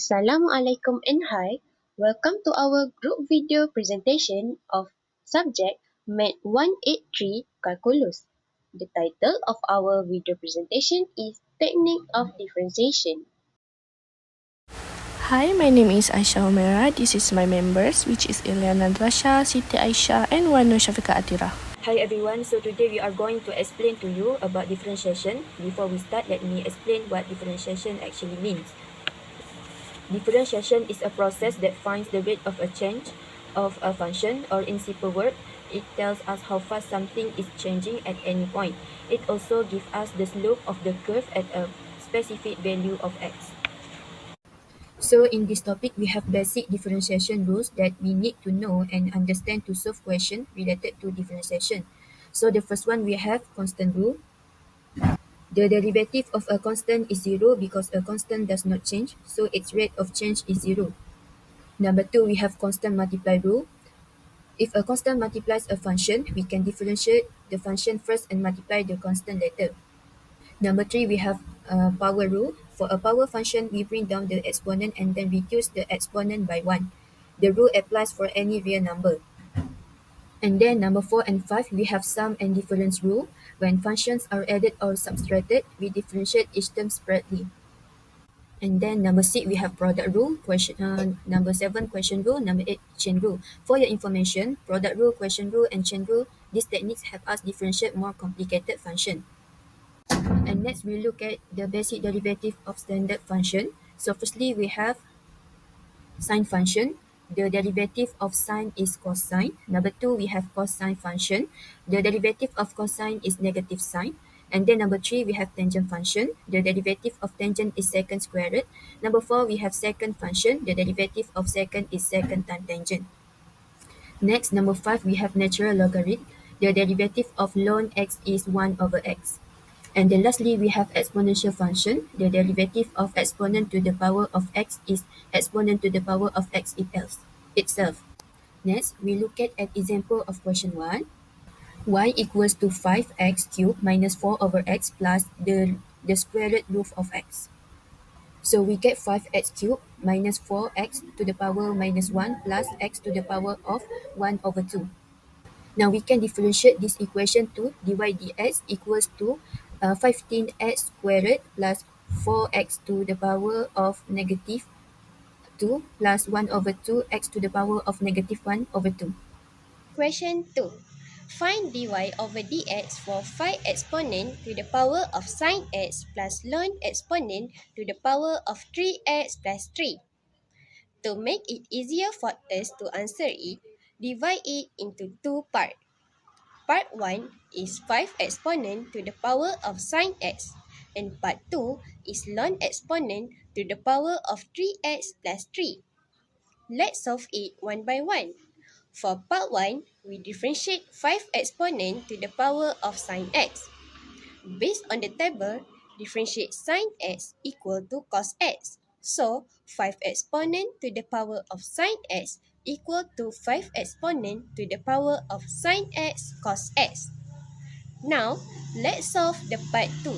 Assalamualaikum and hi. Welcome to our group video presentation of subject MAT183 Calculus. The title of our video presentation is Technique of Differentiation. Hi, my name is Aisha Omera. This is my members, which is Ilyana Drasha, Siti Aisha, and Wanu Shafika Atira. Hi everyone, so today we are going to explain to you about differentiation. Before we start, let me explain what differentiation actually means. Differentiation is a process that finds the rate of a change of a function, or in simple word, it tells us how fast something is changing at any point. It also gives us the slope of the curve at a specific value of x. So in this topic, we have basic differentiation rules that we need to know and understand to solve questions related to differentiation. So the first one, we have constant rule. The derivative of a constant is zero because a constant does not change, so its rate of change is zero. Number two, we have constant multiply rule. If a constant multiplies a function, we can differentiate the function first and multiply the constant later. Number three, we have power rule. For a power function, we bring down the exponent and then reduce the exponent by 1. The rule applies for any real number. And then number 4 and 5, we have sum and difference rule. When functions are added or subtracted, we differentiate each term separately. And then number 6, we have product rule. Number 7, question rule. Number 8, chain rule. For your information, product rule, question rule, and chain rule, these techniques help us differentiate more complicated functions. And next, we look at the basic derivative of standard function. So firstly, we have sine function. The derivative of sine is cosine. Number 2, we have cosine function. The derivative of cosine is negative sine. And then number 3, we have tangent function. The derivative of tangent is secant square root. Number 4, we have secant function. The derivative of secant is secant times tangent. Next, number 5, we have natural logarithm. The derivative of ln x is 1 over x. And then lastly, we have exponential function. The derivative of exponent to the power of x is exponent to the power of x itself. Next, we look at an example of question 1. Y equals to 5x cubed minus 4 over x plus the square root of x. So we get 5x cubed minus 4x to the power minus 1 plus x to the power of 1 over 2. Now we can differentiate this equation to dy dx equals to 15x squared plus 4x to the power of negative 2 plus 1 over 2x to the power of negative 1 over 2. Question 2. Find dy over dx for phi exponent to the power of sine x plus ln exponent to the power of 3x plus 3. To make it easier for us to answer it, divide it into two parts. Part 1 is 5 exponent to the power of sine x, and part 2 is ln exponent to the power of 3x plus 3. Let's solve it one by one. For part 1, we differentiate 5 exponent to the power of sine x. Based on the table, differentiate sine x equal to cos x. So, 5 exponent to the power of sine x equal to 5 exponent to the power of sine x cos x. Now, let's solve the part 2.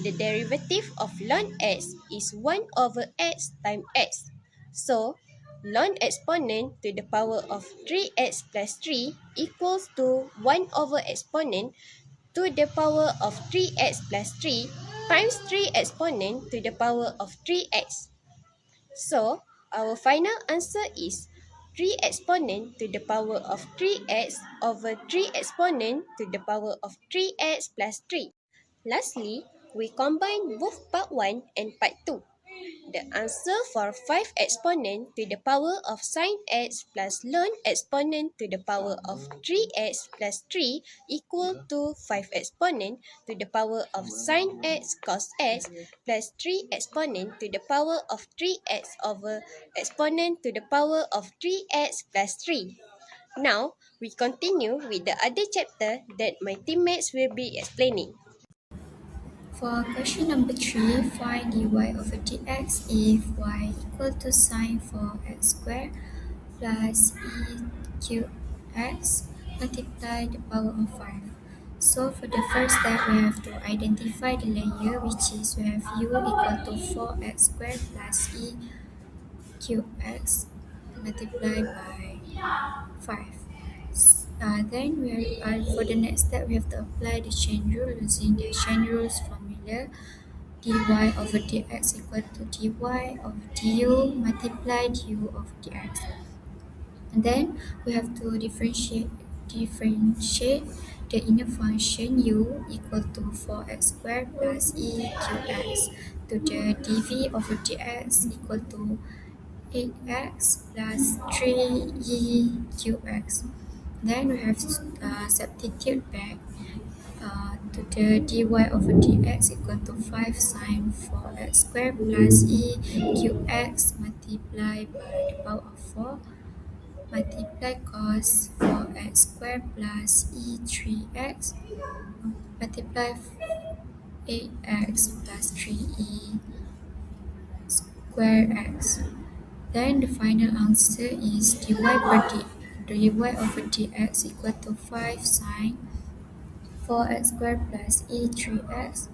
The derivative of ln x is 1 over x times x. So, ln exponent to the power of 3x plus 3 equals to 1 over exponent to the power of 3x plus 3 times 3 exponent to the power of 3x. So, our final answer is 3 exponent to the power of 3x over 3 exponent to the power of 3x plus 3. Lastly, we combine both part 1 and part 2. The answer for 5 exponent to the power of sine x plus ln exponent to the power of 3x plus 3 equal to 5 exponent to the power of sine x cos x plus 3 exponent to the power of 3x over exponent to the power of 3x plus 3. Now, we continue with the other chapter that my teammates will be explaining. For question number 3, find dy over dx if y equal to sine 4x squared plus e cubed x multiply the power of 5. So for the first step, we have to identify the layer, which is we have u equal to 4x squared plus e cube x multiplied by 5. Then for the next step, we have to apply the chain rule using the chain rules formula. Dy over dx equal to dy over du multiplied du over dx. And then we have to differentiate the inner function u equal to 4x squared plus e qx to the dv over dx equal to 8x plus 3e qx. Then we have to substitute back to the dy over dx equal to 5 sine 4x squared plus e qx multiplied by the power of 4 multiply cos 4x squared plus e 3x multiply 8x plus 3e square x. Then the final answer is dy over dx equal to 5 sine 4x squared plus e 3x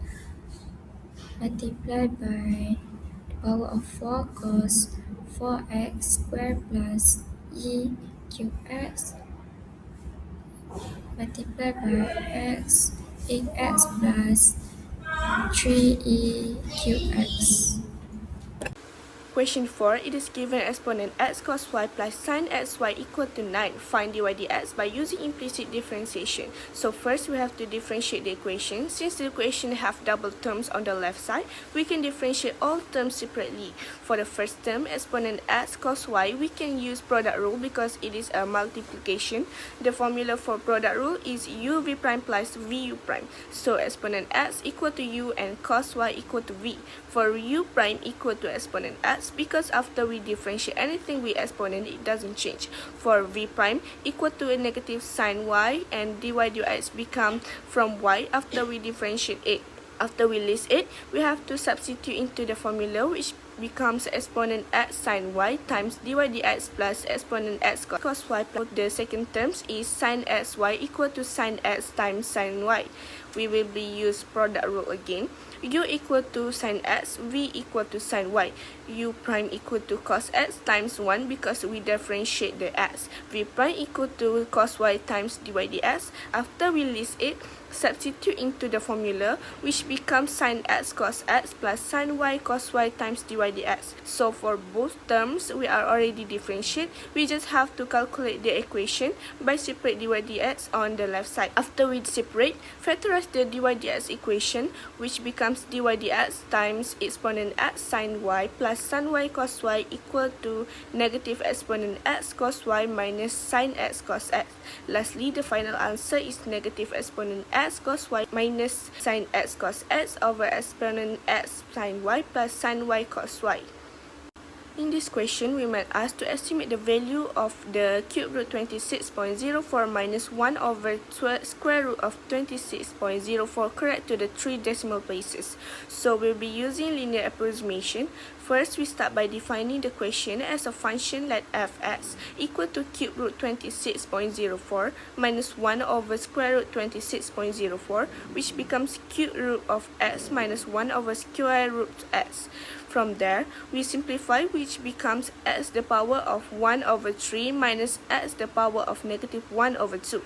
multiplied by the power of 4 cos 4x squared plus e cube x multiplied by x 8x plus 3e cube x. Question 4. It is given exponent x cos y plus sin xy equal to 9. Find dy dx by using implicit differentiation. So first we have to differentiate the equation. Since the equation have double terms on the left side, we can differentiate all terms separately. For the first term, exponent x cos y, we can use product rule because it is a multiplication. The formula for product rule is uv prime plus vu prime. So exponent x equal to u and cos y equal to v. For u prime equal to exponent x, because after we differentiate anything with exponent, it doesn't change. For v prime equal to a negative sine y, and dy dx become from y after we differentiate it. After we list it, we have to substitute into the formula, which becomes exponent x sine y times dy dx plus exponent x cos y. The second terms is sine xy equal to sine x times sine y. We will be use product rule again. U equal to sine x, v equal to sine y. U prime equal to cos x times 1 because we differentiate the x. V prime equal to cos y times dy dx. After we list it, substitute into the formula, which becomes sin x cos x plus sin y cos y times dy dx. So for both terms, we are already differentiate. We just have to calculate the equation by separate dy dx on the left side. After we separate, factorize the dy dx equation, which becomes dy dx times exponent x sin y plus sin y cos y equal to negative exponent x cos y minus sin x cos x. Lastly, the final answer is negative exponent x cos y minus sin x cos x over exponent x sin y plus sin y cos y. In this question, we might ask to estimate the value of the cube root 26.04 minus 1 over square root of 26.04 correct to the 3 decimal places. So we'll be using linear approximation. First, we start by defining the question as a function let fx equal to cube root 26.04 minus 1 over square root 26.04, which becomes cube root of x minus 1 over square root x. From there, we simplify, which becomes x the power of 1 over 3 minus x the power of negative 1 over 2.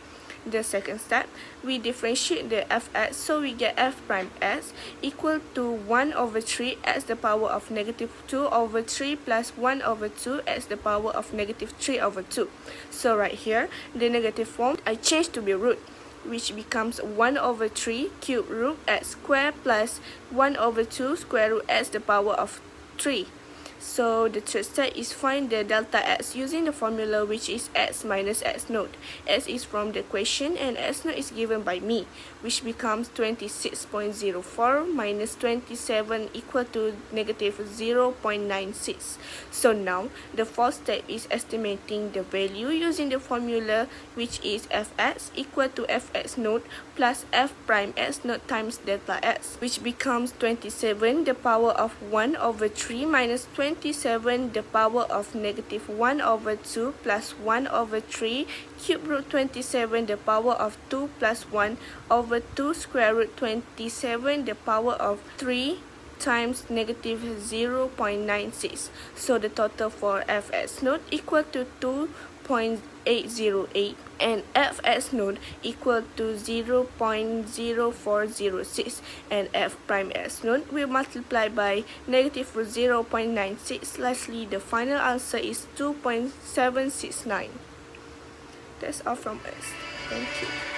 The second step, we differentiate the fx, so we get f prime x equal to 1 over 3 x the power of negative 2 over 3 plus 1 over 2 x the power of negative 3 over 2. So right here, the negative form I change to be root, which becomes 1 over 3 cube root x square plus 1 over 2 square root x the power of 3. So the third step is find the delta x using the formula, which is x minus x naught. X is from the equation and x naught is given by me, which becomes 26.04 minus 27 equal to negative 0.96. So now the fourth step is estimating the value using the formula, which is fx equal to fx naught plus f prime x naught times delta x, which becomes 27 the power of 1 over 3 minus 27 the power of negative 1 over 2 plus 1 over 3 cube root 27 the power of 2 plus 1 over 2 square root 27 the power of 3 times negative 0.96. So the total for fs node equal to 2.808 and fs node equal to 0.0406, and f prime s node will multiply by negative 0.96. Lastly, the final answer is 2.769. That's all from us. Thank you.